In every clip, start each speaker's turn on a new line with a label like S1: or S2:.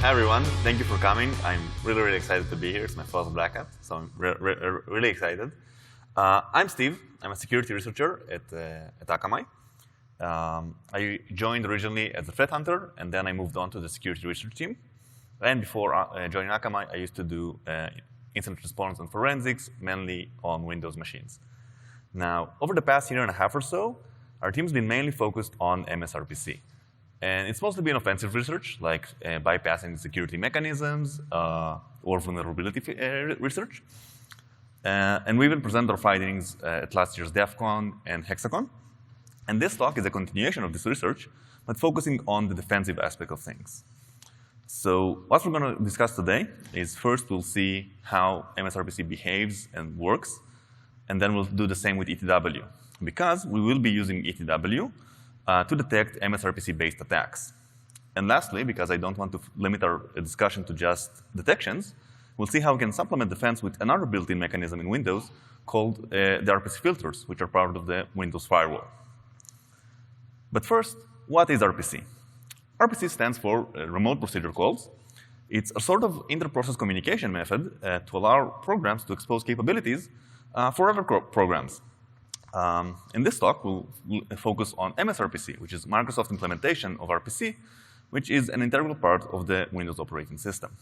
S1: Hi everyone, thank you for coming. I'm really excited to be here. It's my first Black Hat, so I'm really excited. I'm Steve. I'm a security researcher at Akamai. I joined originally as a threat hunter, and then I moved on to the security research team. And before joining Akamai, I used to do incident response and forensics, mainly on Windows machines. Now, over the past year and a half or so, our team's been mainly focused on MS-RPC. And it's mostly been offensive research, like bypassing security mechanisms or vulnerability research. And we will present our findings at last year's DEF CON and Hexacon. And this talk is a continuation of this research, but focusing on the defensive aspect of things. So what we're going to discuss today is first we'll see how MSRPC behaves and works, and then we'll do the same with ETW, because we will be using ETW to detect MSRPC-based attacks. And lastly, because I don't want to limit our discussion to just detections, we'll see how we can supplement defense with another built-in mechanism in Windows called the RPC filters, which are part of the Windows firewall. But first, what is RPC? RPC stands for Remote Procedure Calls. It's a sort of inter-process communication method to allow programs to expose capabilities for other programs. In this talk, we'll focus on MSRPC, which is Microsoft implementation of RPC, which is an integral part of the Windows operating system.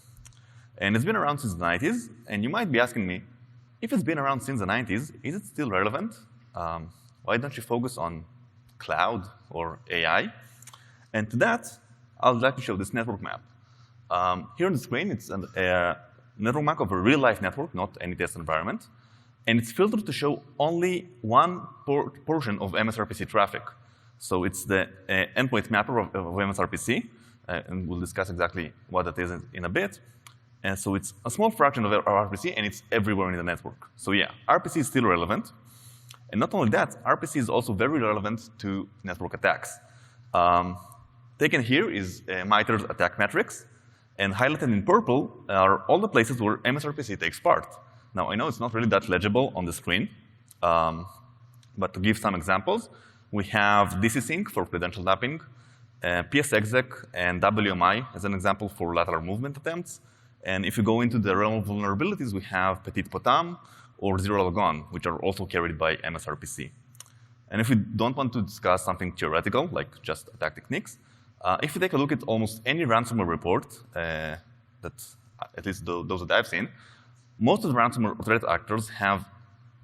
S1: And it's been around since the 90s, and you might be asking me, if it's been around since the 90s, is it still relevant? Why don't you focus on cloud or AI? And to that, I would like to show this network map. Here on the screen, it's a network map of a real-life network, not any test environment. And it's filtered to show only one portion of MSRPC traffic. So it's the endpoint mapper of MSRPC, and we'll discuss exactly what that is in a bit. And so it's a small fraction of our RPC, and it's everywhere in the network. So yeah, RPC is still relevant. And not only that, RPC is also very relevant to network attacks. Taken here is MITRE's attack metrics, and highlighted in purple are all the places where MSRPC takes part. Now, I know it's not really that legible on the screen, but to give some examples, we have DCSync for credential mapping, PSExec, and WMI as an example for lateral movement attempts. And if you go into the realm of vulnerabilities, we have Petit Potam or Zero Logon, which are also carried by MSRPC. And if we don't want to discuss something theoretical, like just attack techniques, if you take a look at almost any ransomware report, that at least those that I've seen, most of the ransomware threat actors have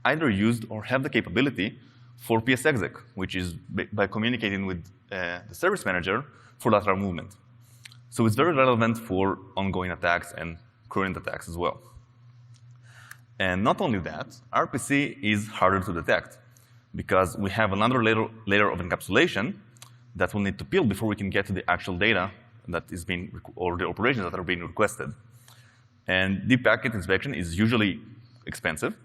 S1: either used or have the capability for PSExec, which is by communicating with the service manager for lateral movement. So it's very relevant for ongoing attacks and current attacks as well. And not only that, RPC is harder to detect, because we have another layer of encapsulation that we'll need to peel before we can get to the actual data that is being, or the operations that are being requested. And deep packet inspection is usually expensive,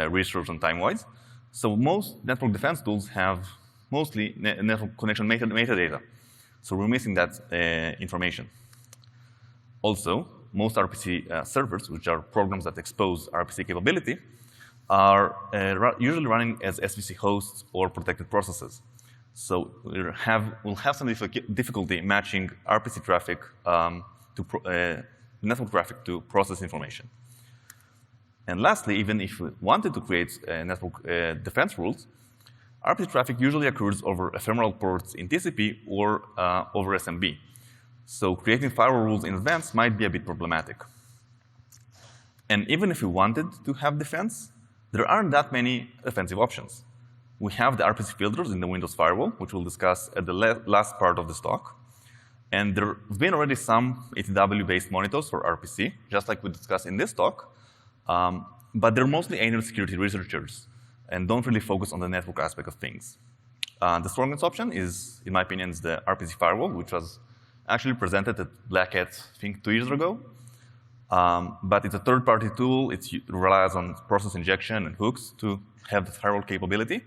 S1: resource and time-wise. So most network defense tools have mostly network connection metadata. So we're missing that information. Also, most RPC servers, which are programs that expose RPC capability, are usually running as SVC hosts or protected processes. So we'll have some difficulty matching RPC traffic to network traffic to process information. And lastly, even if we wanted to create network defense rules, RPC traffic usually occurs over ephemeral ports in TCP or over SMB. So creating firewall rules in advance might be a bit problematic. And even if we wanted to have defense, there aren't that many offensive options. We have the RPC filters in the Windows firewall, which we'll discuss at the last part of this talk. And there have been already some ETW-based monitors for RPC, just like we discussed in this talk. But they're mostly aimed at security researchers and don't really focus on the network aspect of things. The strongest option is, in my opinion, is the RPC firewall, which was actually presented at Black Hat, I think, 2 years ago. But it's a third-party tool. It relies on process injection and hooks to have the firewall capability.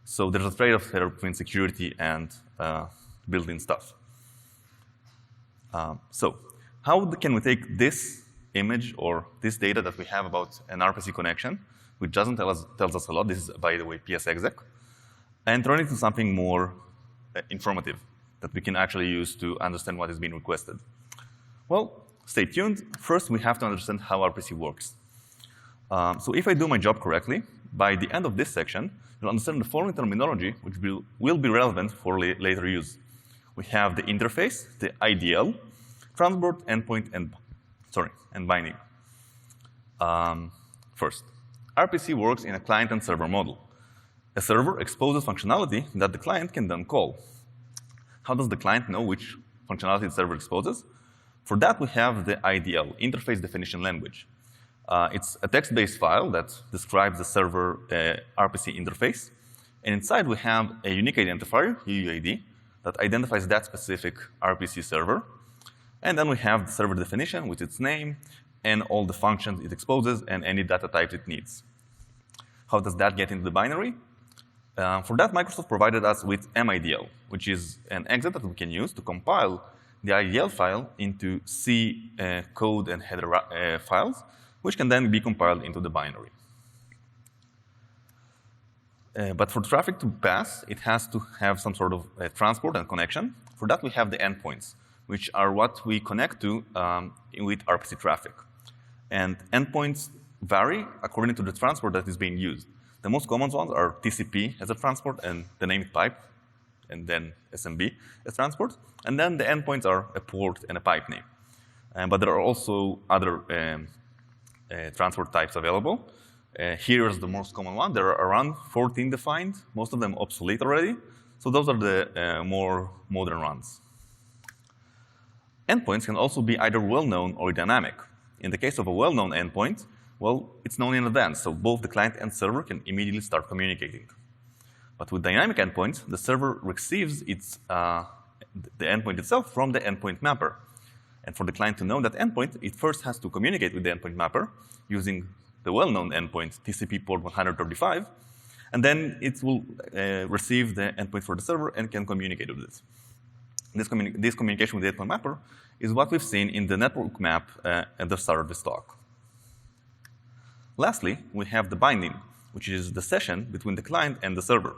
S1: So there's a trade-off there between security and built-in stuff. So how can we take this image or this data that we have about an RPC connection, which doesn't tells us a lot, this is, by the way, PSExec, and turn it into something more informative that we can actually use to understand what is being requested? Well, stay tuned. First, we have to understand how RPC works. So if I do my job correctly, by the end of this section, you'll understand the following terminology, which will be relevant for later use. We have the interface, the IDL, transport, endpoint, and binding. First, RPC works in a client and server model. A server exposes functionality that the client can then call. How does the client know which functionality the server exposes? For that, we have the IDL, Interface Definition Language. It's a text-based file that describes the server RPC interface. And inside, we have a unique identifier, UUID, that identifies that specific RPC server. And then we have the server definition with its name and all the functions it exposes and any data types it needs. How does that get into the binary? For that, Microsoft provided us with MIDL, which is an exit that we can use to compile the IDL file into C code and header files, which can then be compiled into the binary. But for traffic to pass, it has to have some sort of transport and connection. For that, we have the endpoints, which are what we connect to with RPC traffic. And endpoints vary according to the transport that is being used. The most common ones are TCP as a transport and the named pipe, and then SMB as transport. And then the endpoints are a port and a pipe name. But there are also other transport types available. Here is the most common one. There are around 14 defined, most of them obsolete already. So those are the more modern ones. Endpoints can also be either well-known or dynamic. In the case of a well-known endpoint, well, it's known in advance, so both the client and server can immediately start communicating. But with dynamic endpoints, the server receives the endpoint itself from the endpoint mapper. And for the client to know that endpoint, it first has to communicate with the endpoint mapper using the well-known endpoint, TCP port 135, and then it will receive the endpoint for the server and can communicate with it. This communication with the endpoint mapper is what we've seen in the network map at the start of this talk. Lastly, we have the binding, which is the session between the client and the server.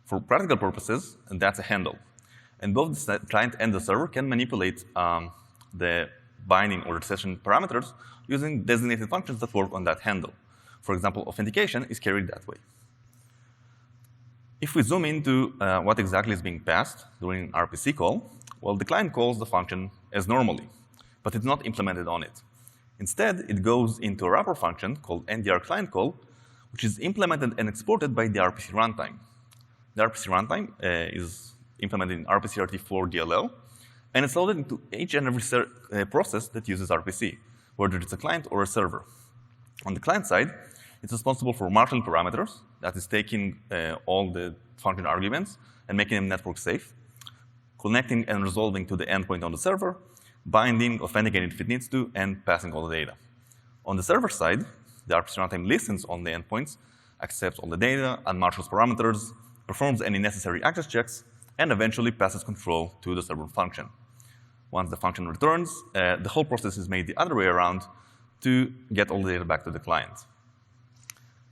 S1: For practical purposes, that's a handle. And both the client and the server can manipulate the binding or the session parameters using designated functions that work on that handle. For example, authentication is carried that way. If we zoom into what exactly is being passed during an RPC call, well, the client calls the function as normally, but it's not implemented on it. Instead, it goes into a wrapper function called NDR client call, which is implemented and exported by the RPC runtime. The RPC runtime is implemented in RPC-RT4 DLL, and it's loaded into each and every process that uses RPC, whether it's a client or a server. On the client side, it's responsible for marshalling parameters, that is taking all the function arguments and making them network safe, connecting and resolving to the endpoint on the server, binding, authenticating if it needs to, and passing all the data. On the server side, the RPC runtime listens on the endpoints, accepts all the data, unmarshals parameters, performs any necessary access checks, and eventually passes control to the server function. Once the function returns, the whole process is made the other way around to get all the data back to the client.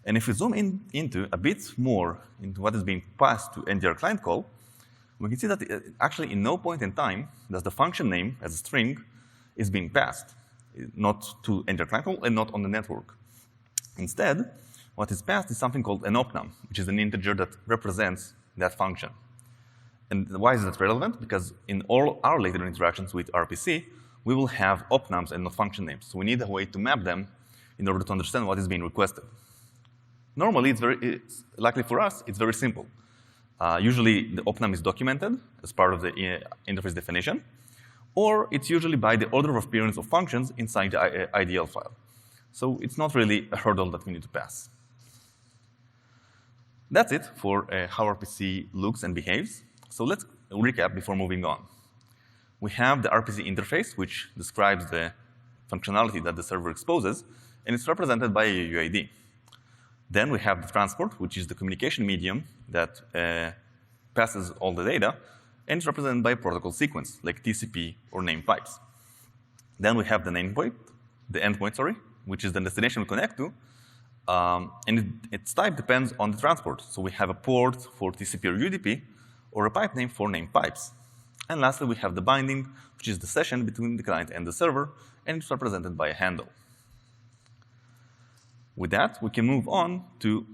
S1: And if we zoom into a bit more into what is being passed to NDR client call, we can see that actually in no point in time does the function name as a string is being passed, not to NDR client call and not on the network. Instead, what is passed is something called an opnum, which is an integer that represents that function. And why is that relevant? Because in all our later interactions with RPC, we will have opnums and not function names. So we need a way to map them in order to understand what is being requested. Normally, it's likely for us, it's very simple. Usually, the opnum is documented as part of the interface definition, or it's usually by the order of appearance of functions inside the IDL file. So it's not really a hurdle that we need to pass. That's it for how RPC looks and behaves. So let's recap before moving on. We have the RPC interface, which describes the functionality that the server exposes, and it's represented by a UUID. Then we have the transport, which is the communication medium that passes all the data, and it's represented by a protocol sequence, like TCP or named pipes. Then we have the endpoint, which is the destination we connect to, and its type depends on the transport. So we have a port for TCP or UDP, or a pipe name for named pipes. And lastly, we have the binding, which is the session between the client and the server, and it's represented by a handle. With that, we can move on to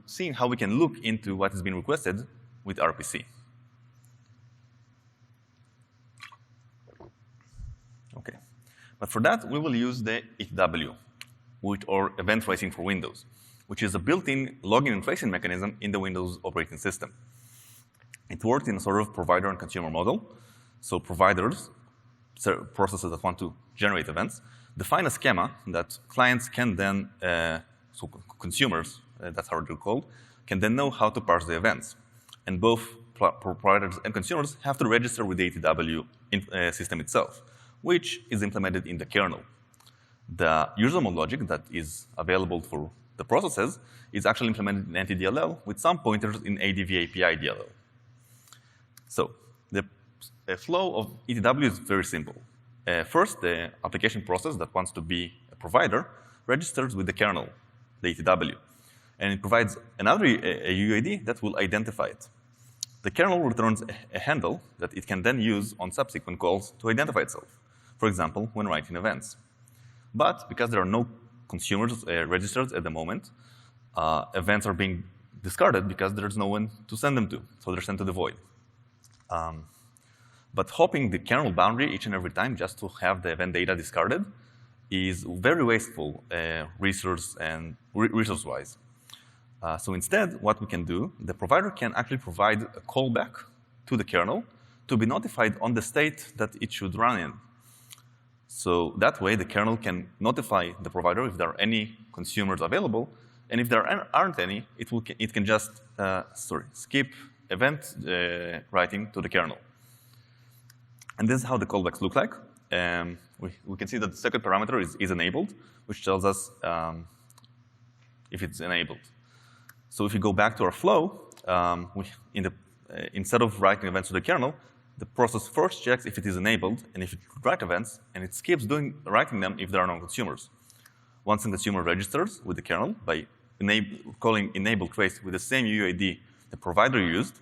S1: seeing how we can look into what has been requested with RPC. Okay. But for that, we will use the ETW, or event tracing for Windows, which is a built-in login and tracing mechanism in the Windows operating system. It works in a sort of provider and consumer model. So providers, processes that want to generate events, define a schema that clients can then, so consumers, that's how they're called, can then know how to parse the events. And both providers and consumers have to register with the ETW system itself, which is implemented in the kernel. The user mode logic that is available for the processes is actually implemented in NTDLL with some pointers in ADV API DLL. So the flow of ETW is very simple. First, the application process that wants to be a provider registers with the kernel, the ETW, and it provides another UUID that will identify it. The kernel returns a handle that it can then use on subsequent calls to identify itself, for example, when writing events. But because there are no consumers registered at the moment, events are being discarded because there's no one to send them to, so they're sent to the void. But hopping the kernel boundary each and every time just to have the event data discarded is very wasteful resource-wise. So instead, what we can do, the provider can actually provide a callback to the kernel to be notified on the state that it should run in. So that way, the kernel can notify the provider if there are any consumers available, and if there aren't any, it can just skip event writing to the kernel. And this is how the callbacks look like. We can see that the second parameter is enabled, which tells us if it's enabled. So if we go back to our flow, instead of writing events to the kernel, the process first checks if it is enabled and if it could write events, and it skips writing them if there are no consumers. Once a consumer registers with the kernel by calling enable trace with the same UUID the provider used,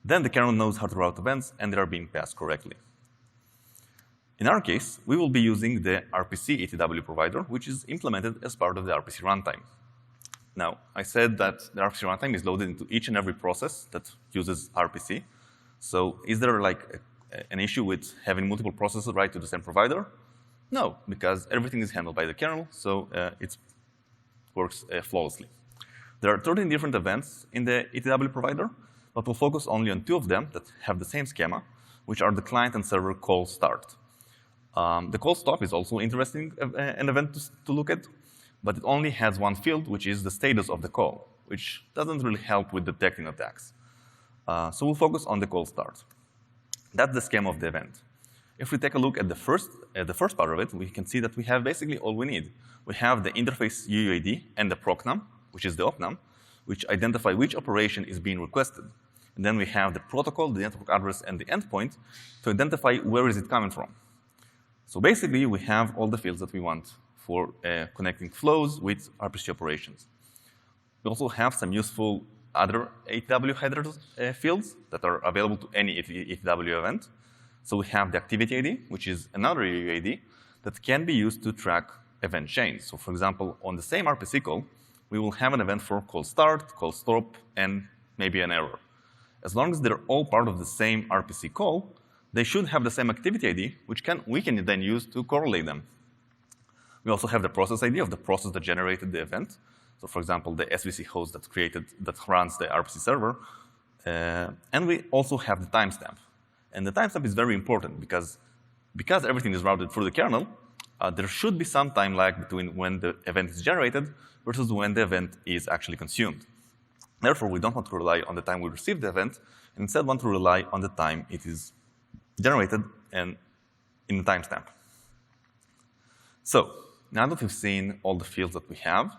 S1: then the kernel knows how to route events and they are being passed correctly. In our case, we will be using the RPC ETW provider, which is implemented as part of the RPC runtime. Now, I said that the RPC runtime is loaded into each and every process that uses RPC. So is there like an issue with having multiple processes write to the same provider? No, because everything is handled by the kernel, so it works flawlessly. There are 13 different events in the ETW provider, but we'll focus only on 2 of them that have the same schema, which are the client and server call start. The call stop is also interesting an event to look at, but it only has one field, which is the status of the call, which doesn't really help with detecting attacks. So we'll focus on the call start. That's the schema of the event. If we take a look at the first part of it, we can see that we have basically all we need. We have the interface UUID and the procnum, which is the opnum, which identify which operation is being requested. And then we have the protocol, the network address, and the endpoint to identify where is it coming from. So basically, we have all the fields that we want for connecting flows with RPC operations. We also have some useful other ETW headers fields that are available to any ETW event. So we have the activity ID, which is another UUID that can be used to track event chains. So for example, on the same RPC call, we will have an event for call start, call stop, and maybe an error. As long as they're all part of the same RPC call, they should have the same activity ID, which we can then use to correlate them. We also have the process ID of the process that generated the event. So for example, the SVC host that runs the RPC server. And we also have the timestamp. And the timestamp is very important because everything is routed through the kernel, there should be some time lag between when the event is generated versus when the event is actually consumed. Therefore, we don't want to rely on the time we receive the event, and instead want to rely on the time it is generated and in the timestamp. So now that we've seen all the fields that we have,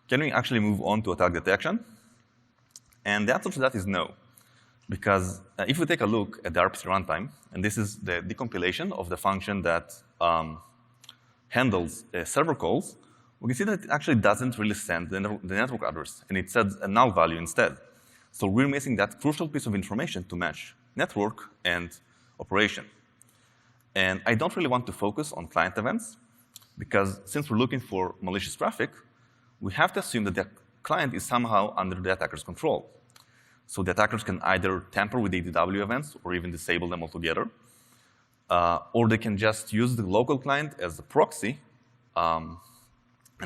S1: can we actually move on to attack detection? And the answer to that is no. Because if we take a look at the RPC runtime, and this is the decompilation of the function that handles server calls, we can see that it actually doesn't really send the network address, and it sends a null value instead. So we're missing that crucial piece of information to match network and operation. And I don't really want to focus on client events, because since we're looking for malicious traffic, we have to assume that the client is somehow under the attacker's control. So the attackers can either tamper with the ETW events or even disable them altogether, or they can just use the local client as a proxy and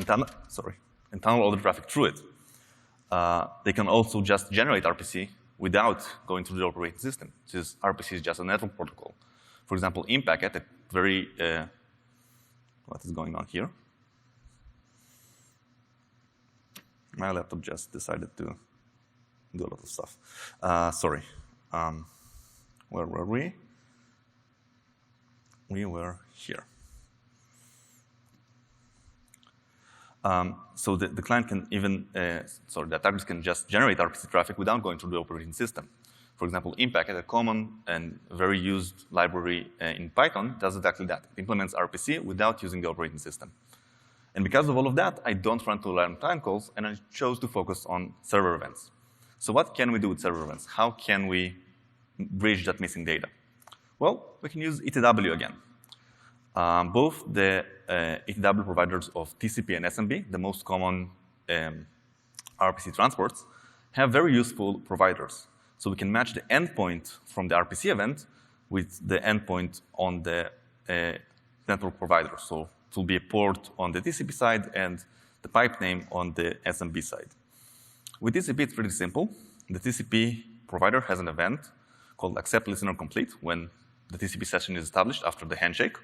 S1: tunnel all the traffic through it. They can also just generate RPC without going through the operating system, since RPC is just a network protocol. For example, in packet, a very what is going on here? My laptop just decided to do a lot of stuff. Sorry. Where were we? We were here. So the client can even, the attackers can just generate RPC traffic without going through the operating system. For example, in packet, a common and very used library in Python, does exactly that. It implements RPC without using the operating system. And because of all of that, I don't run two-line time calls, and I chose to focus on server events. So what can we do with server events? How can we bridge that missing data? Well, we can use ETW again. Both the ETW providers of TCP and SMB, the most common RPC transports, have very useful providers. So we can match the endpoint from the RPC event with the endpoint on the network provider. So it will be a port on the TCP side and the pipe name on the SMB side. With TCP, it's pretty simple. The TCP provider has an event called accept listener complete when the TCP session is established after the handshake.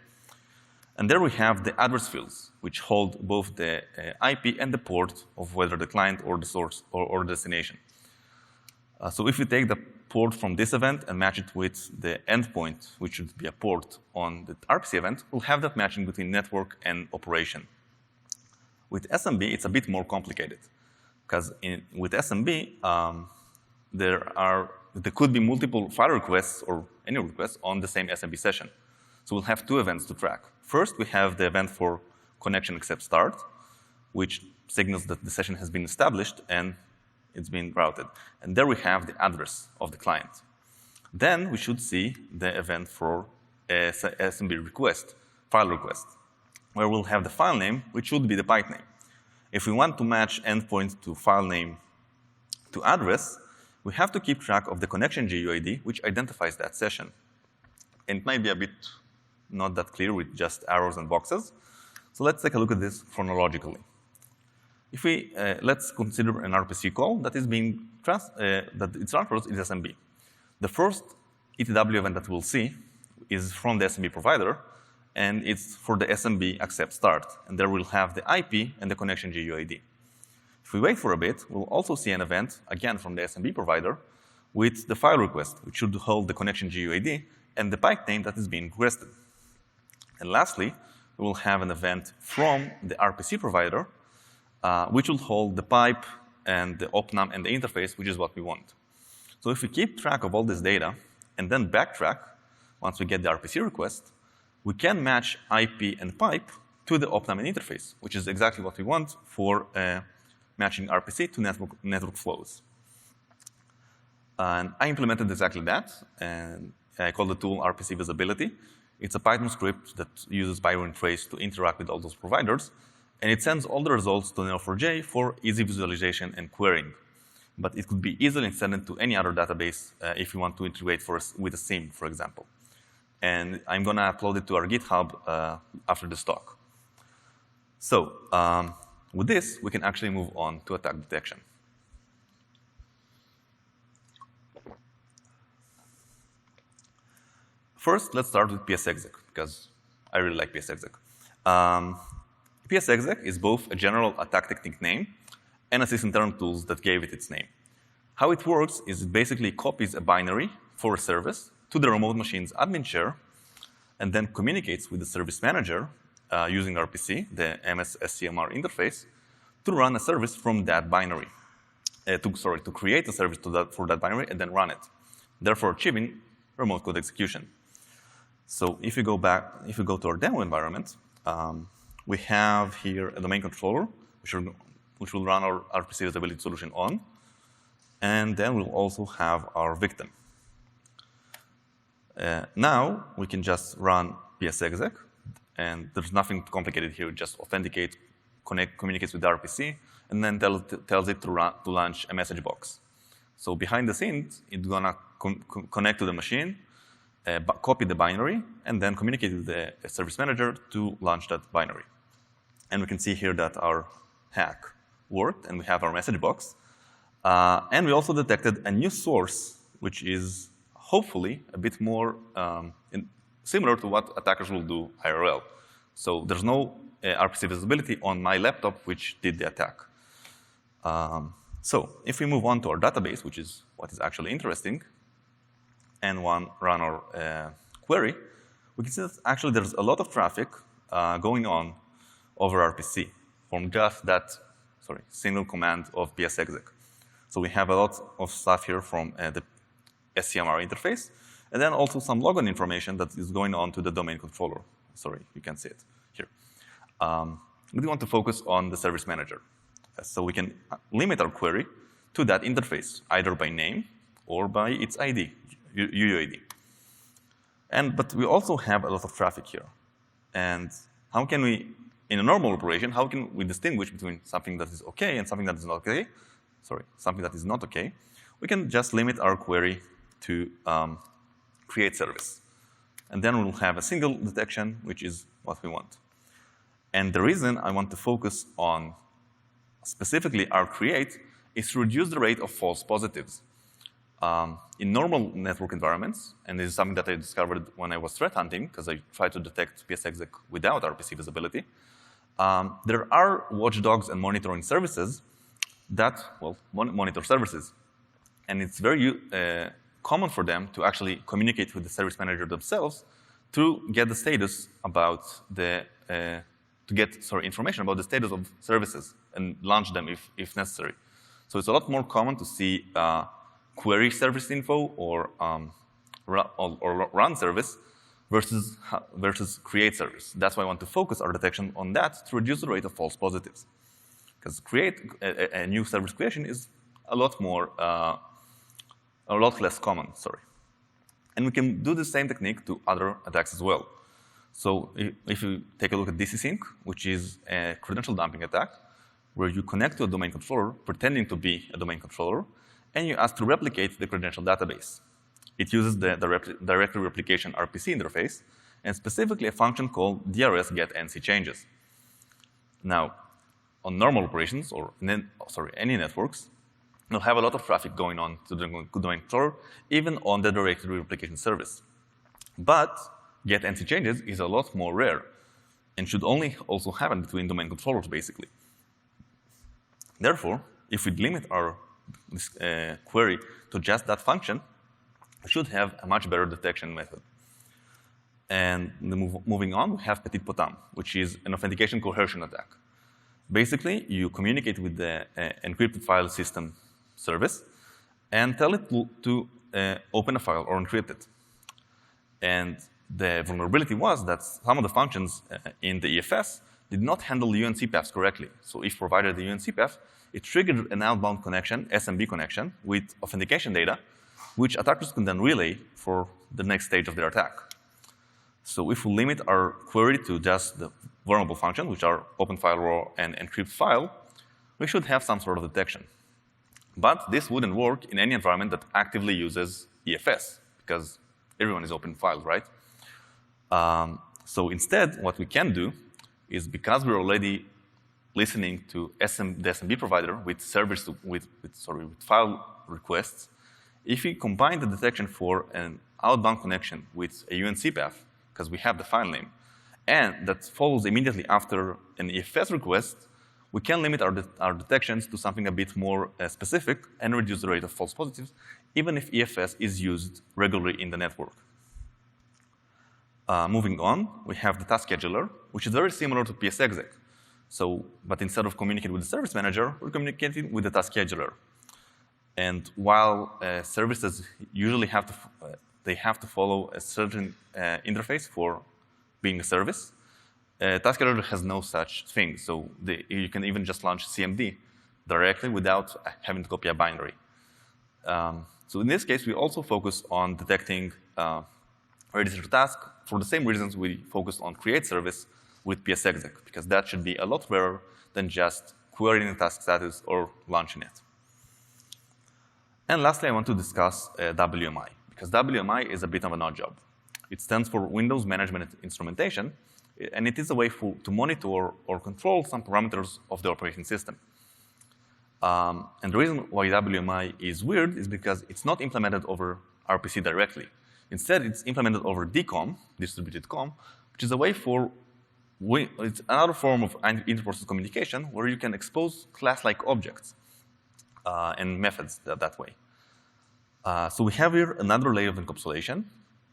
S1: And there we have the address fields, which hold both the IP and the port of whether the client or the source or destination. So if we take the port from this event and match it with the endpoint, which should be a port on the RPC event, we'll have that matching between network and operation. With SMB, it's a bit more complicated, because with SMB, there could be multiple file requests or any requests on the same SMB session. So we'll have two events to track. First, we have the event for connection accept start, which signals that the session has been established and it's been routed. And there we have the address of the client. Then we should see the event for SMB request, file request, where we'll have the file name, which should be the pipe name. If we want to match endpoint to file name to address, we have to keep track of the connection GUID, which identifies that session. And it might be a bit not that clear with just arrows and boxes. So let's take a look at this chronologically. If we let's consider an RPC call that is being that its transfers is SMB. The first ETW event that we'll see is from the SMB provider, and it's for the SMB accept start. And there we'll have the IP and the connection GUID. If we wait for a bit, we'll also see an event, again from the SMB provider, with the file request, which should hold the connection GUID and the pipe name that is being requested. And lastly, we will have an event from the RPC provider, which will hold the pipe and the opnum and the interface, which is what we want. So if we keep track of all this data and then backtrack, once we get the RPC request, we can match IP and pipe to the opnum and interface, which is exactly what we want for matching RPC to network flows. And I implemented exactly that, and I call the tool RPC visibility. It's a Python script that uses Byron trace to interact with all those providers, and it sends all the results to Neo4j for easy visualization and querying. But it could be easily sent to any other database if you want to integrate with a SIEM, for example. And I'm going to upload it to our GitHub after this talk. So with this, we can actually move on to attack detection. First, let's start with psexec, because I really like psexec. psexec is both a general attack technique name and a sysintern tools that gave it its name. How it works is it basically copies a binary for a service to the remote machine's admin share, and then communicates with the service manager using RPC, the MS-SCMR interface, to run a service from that binary. To create a service for that binary and then run it, therefore achieving remote code execution. So if you go to our demo environment, we have here a domain controller, which will run our RPC visibility solution on, and then we'll also have our victim. Now we can just run psexec, and there's nothing complicated here. Just authenticate, communicates with the RPC, and then tells it to launch a message box. So behind the scenes, it's gonna connect to the machine, copy the binary, and then communicate with the service manager to launch that binary. And we can see here that our hack worked, and we have our message box. And we also detected a new source, which is hopefully a bit more similar to what attackers will do IRL. So there's no RPC visibility on my laptop, which did the attack. So if we move on to our database, which is what is actually interesting, and run our query, we can see that actually there's a lot of traffic going on over RPC from just that single command of psexec. So we have a lot of stuff here from the SCMR interface, and then also some logon information that is going on to the domain controller. Sorry, you can see it here. We want to focus on the service manager. So we can limit our query to that interface, either by name or by its ID, UUID. But we also have a lot of traffic here. And how can we, in a normal operation, how can we distinguish between something that is OK and something that is not OK? Sorry, something that is not OK. We can just limit our query to create service. And then we'll have a single detection, which is what we want. And the reason I want to focus on specifically our create is to reduce the rate of false positives. In normal network environments, and this is something that I discovered when I was threat hunting, because I tried to detect psexec without RPC visibility, there are watchdogs and monitoring services that, well, monitor services. And it's very common for them to actually communicate with the service manager themselves to get the status about the, information about the status of services and launch them if necessary. So it's a lot more common to see query service info or run service versus create service. That's why I want to focus our detection on that to reduce the rate of false positives. Because create a new service creation is a lot less common, sorry. And we can do the same technique to other attacks as well. So if you take a look at DCSync, which is a credential dumping attack, where you connect to a domain controller, pretending to be a domain controller, and you ask to replicate the credential database. It uses the directory replication RPC interface, and specifically a function called DRS get NC changes. Now, on normal operations, or any networks, you'll have a lot of traffic going on to the domain controller, even on the directory replication service. But get NC changes is a lot more rare, and should only also happen between domain controllers, basically. Therefore, if we limit our query to just that function, we should have a much better detection method. And moving on, we have petit potam, which is an authentication coercion attack. Basically, you communicate with the encrypted file system service and tell it to open a file or encrypt it. And the vulnerability was that some of the functions in the EFS did not handle UNC paths correctly. So if provided the UNC path, it triggered an outbound connection, SMB connection, with authentication data, which attackers can then relay for the next stage of their attack. So if we limit our query to just the vulnerable functions, which are open file raw and encrypt file, we should have some sort of detection. But this wouldn't work in any environment that actively uses EFS, because everyone is open files, right? So instead, what we can do is, because we're already listening to the SMB provider with file requests, if we combine the detection for an outbound connection with a UNC path, because we have the file name, and that follows immediately after an EFS request, we can limit our detections to something a bit more specific and reduce the rate of false positives, even if EFS is used regularly in the network. Moving on, we have the task scheduler, which is very similar to psexec. But instead of communicating with the service manager, we're communicating with the task scheduler. And while services usually have to follow a certain interface for being a service, task scheduler has no such thing. So you can even just launch CMD directly without having to copy a binary. So in this case, we also focus on detecting register task. For the same reasons, we focused on create service with PSExec, because that should be a lot rarer than just querying the task status or launching it. And lastly, I want to discuss WMI, because WMI is a bit of an odd job. It stands for Windows Management Instrumentation, and it is a way to monitor or control some parameters of the operating system. And the reason why WMI is weird is because it's not implemented over RPC directly. Instead, it's implemented over DCOM, distributed COM, which is a way for it's another form of inter-process communication where you can expose class-like objects and methods that way. So we have here another layer of encapsulation,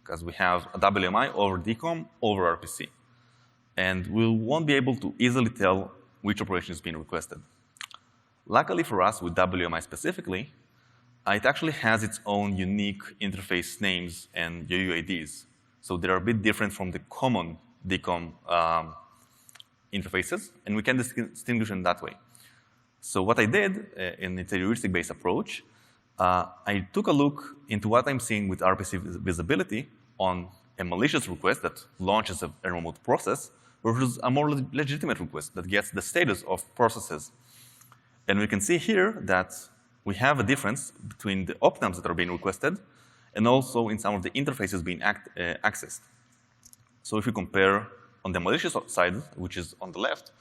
S1: because we have a WMI over DCOM over RPC. And we won't be able to easily tell which operation is being requested. Luckily for us, with WMI specifically, it actually has its own unique interface names and UUIDs. So they're a bit different from the common DCOM interfaces, and we can distinguish them that way. So what I did in a heuristic-based approach, I took a look into what I'm seeing with RPC visibility on a malicious request that launches a remote process versus a more legitimate request that gets the status of processes. And we can see here that we have a difference between the opnams that are being requested and also in some of the interfaces being accessed. So if we compare on the malicious side, which is on the left,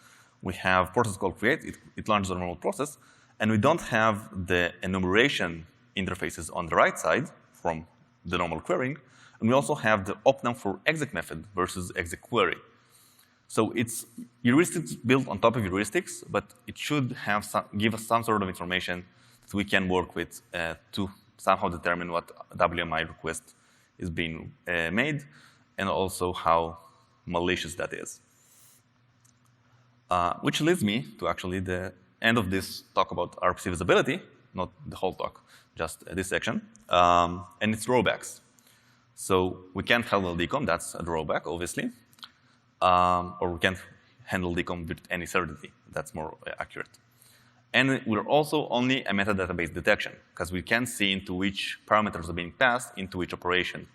S1: we have process called create. It launches a normal process. And we don't have the enumeration interfaces on the right side from the normal querying. And we also have the opnam for exec method versus exec query. So it's heuristics built on top of heuristics, but it should have give us some sort of information that we can work with to somehow determine what WMI request is being made, and also how malicious that is. Which leads me to actually the end of this talk about RPC visibility, not the whole talk, just this section, and its drawbacks. So we can't handle DCOM, that's a drawback, obviously. Or we can't handle DCOM with any certainty. That's more accurate. And we're also only a metadatabase detection, because we can't see into which parameters are being passed into which operation.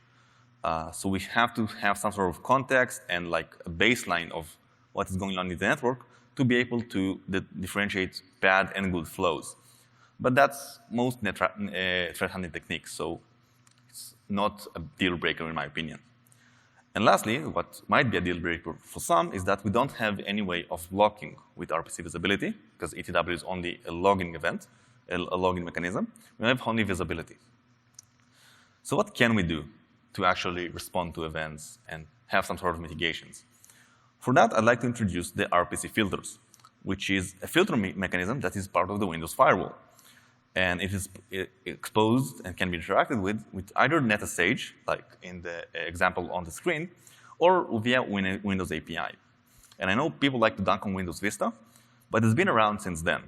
S1: So we have to have some sort of context and like a baseline of what is going on in the network to be able to differentiate bad and good flows. But that's most threat hunting techniques, so it's not a deal breaker in my opinion. And lastly, what might be a deal breaker for some is that we don't have any way of locking with RPC visibility, because ETW is only a logging event, a logging mechanism. We have only visibility. So what can we do to actually respond to events and have some sort of mitigations? For that, I'd like to introduce the RPC filters, which is a filter mechanism that is part of the Windows firewall. And it is exposed and can be interacted with either NetSH, like in the example on the screen, or via Windows API. And I know people like to dunk on Windows Vista, but it's been around since then.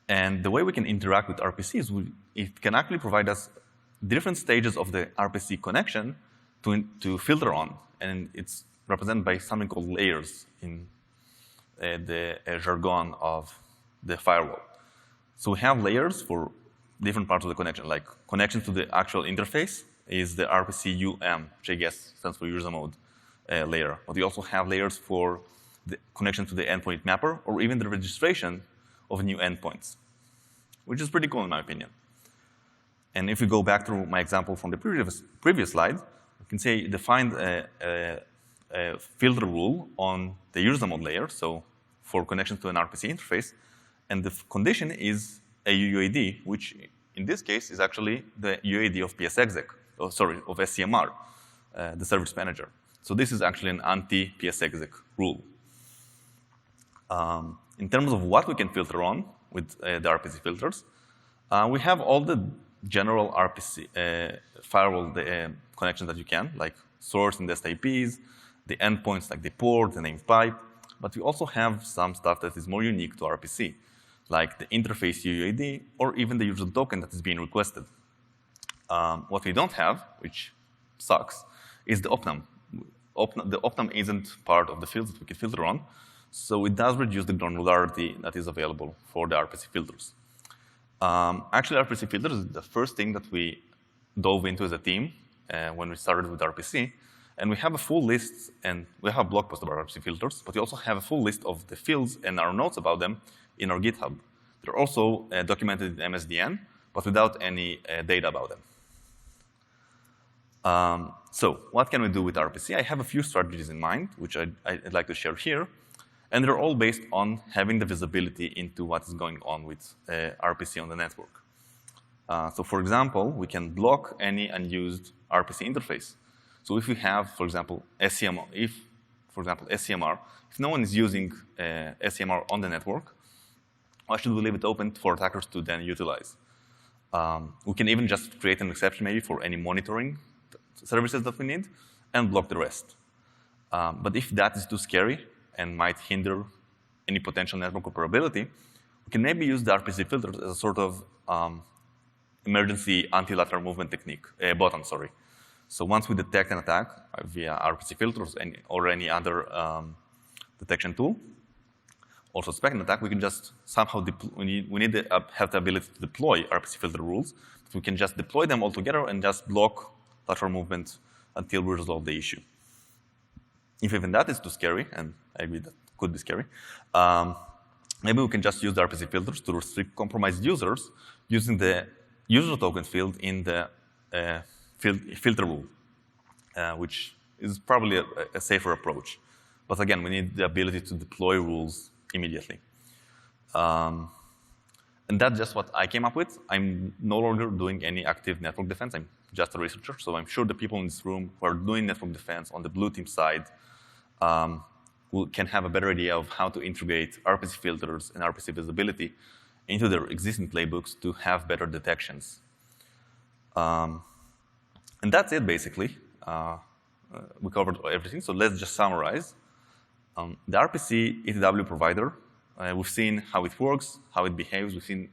S1: And the way we can interact with RPC is it can actually provide us different stages of the RPC connection to filter on. And it's represented by something called layers in the jargon of the firewall. So we have layers for different parts of the connection, like connection to the actual interface is the RPC-UM, which I guess stands for user mode layer. But we also have layers for the connection to the endpoint mapper, or even the registration of new endpoints, which is pretty cool in my opinion. And if we go back to my example from the previous slide, we can say define a filter rule on the user mode layer, so for connection to an RPC interface. And the condition is a UUID, which in this case is actually the UUID of PSExec, of SCMR, the service manager. So this is actually an anti-PSExec rule. In terms of what we can filter on with the RPC filters, we have all the general RPC firewall connections that you can, like source and destination IPs, the endpoints like the port, the named pipe, but we also have some stuff that is more unique to RPC, like the interface UUID, or even the user token that is being requested. What we don't have, which sucks, is the opnam. The opnam isn't part of the fields that we can filter on, so it does reduce the granularity that is available for the RPC filters. Actually, RPC filters is the first thing that we dove into as a team when we started with RPC. And we have a full list, and we have a blog post about RPC filters, but we also have a full list of the fields and our notes about them in our GitHub. They're also documented in MSDN, but without any data about them. So what can we do with RPC? I have a few strategies in mind, which I'd like to share here. And they're all based on having the visibility into what is going on with RPC on the network. So for example, we can block any unused RPC interface. So if we have, for example, SCMR, if no one is using SCMR on the network, why should we leave it open for attackers to then utilize? We can even just create an exception maybe for any monitoring services that we need and block the rest. But if that is too scary and might hinder any potential network operability, we can maybe use the RPC filters as a sort of emergency anti-lateral movement technique, button, sorry. So once we detect an attack via RPC filters or any other detection tool, or suspect an attack, we can just somehow we need to have the ability to deploy RPC filter rules. So we can just deploy them all together and just block lateral movement until we resolve the issue. If even that is too scary, and I agree that could be scary, maybe we can just use the RPC filters to restrict compromised users using the user token field in the filter rule, which is probably a safer approach. But again, we need the ability to deploy rules immediately. And that's just what I came up with. I'm no longer doing any active network defense. I'm just a researcher. So I'm sure the people in this room who are doing network defense on the blue team side can have a better idea of how to integrate RPC filters and RPC visibility into their existing playbooks to have better detections. And that's it, basically. We covered everything, so let's just summarize. The RPC ETW provider, we've seen how it works, how it behaves, we've seen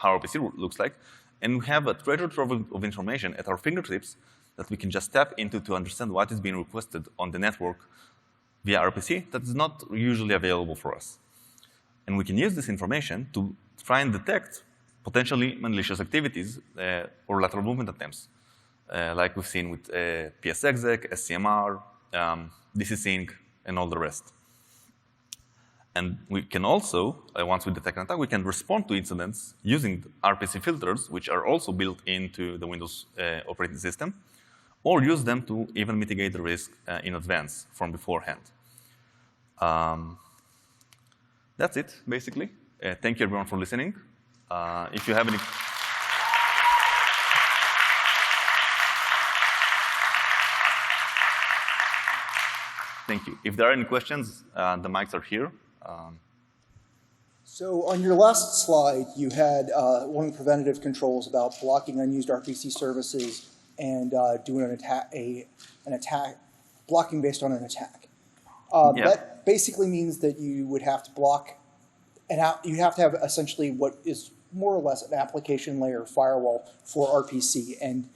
S1: how RPC looks like, and we have a treasure trove of information at our fingertips that we can just tap into to understand what is being requested on the network via RPC that is not usually available for us. And we can use this information to try and detect potentially malicious activities or lateral movement attempts, like we've seen with PSExec, SCMR, DCSync, and all the rest. And we can also, once we detect an attack, we can respond to incidents using RPC filters, which are also built into the Windows operating system, or use them to even mitigate the risk in advance from beforehand. That's it, basically. Thank you, everyone, for listening. If you have any... Thank you. If there are any questions, the mics are here.
S2: So on your last slide, you had one of the preventative controls about blocking unused RPC services and doing an attack, blocking based on an attack.
S1: Yeah.
S2: That basically means that you would have to block, and you have to have essentially what is more or less an application layer firewall for RPC. And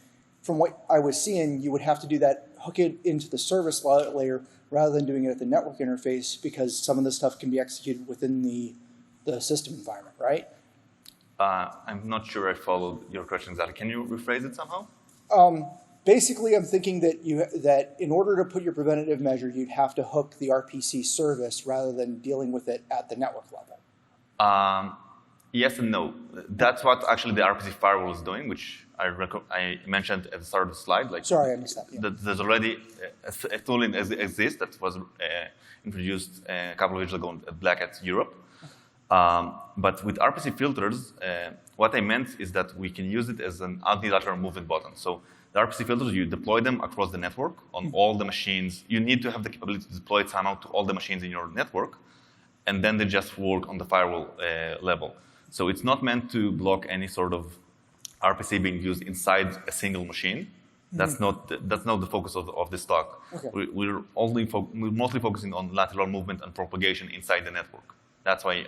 S2: from what I was seeing, you would have to do that, hook it into the service layer rather than doing it at the network interface, because some of the stuff can be executed within the system environment, right?
S1: I'm not sure I followed your question exactly. Can you rephrase it somehow?
S2: Basically, I'm thinking that in order to put your preventative measure, you'd have to hook the RPC service rather than dealing with it at the network level.
S1: Yes and no. That's what actually the RPC firewall is doing, which I mentioned at the start of the slide. Like,
S2: sorry, I missed that. Yeah.
S1: There's already a tool exists that was introduced a couple of years ago at Black Hat Europe. But with RPC filters, what I meant is that we can use it as an anti-lateral movement button. So the RPC filters, you deploy them across the network on all the machines. You need to have the capability to deploy it somehow to all the machines in your network, and then they just work on the firewall level. So it's not meant to block any sort of RPC being used inside a single machine. That's not the focus of this talk. Okay. We're mostly focusing on lateral movement and propagation inside the network. That's why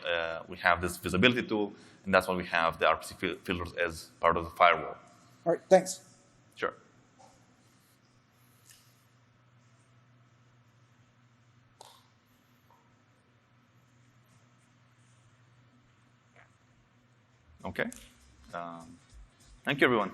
S1: we have this visibility tool, and that's why we have the RPC filters as part of the firewall.
S2: All right, thanks.
S1: Sure. Okay. Thank you, everyone.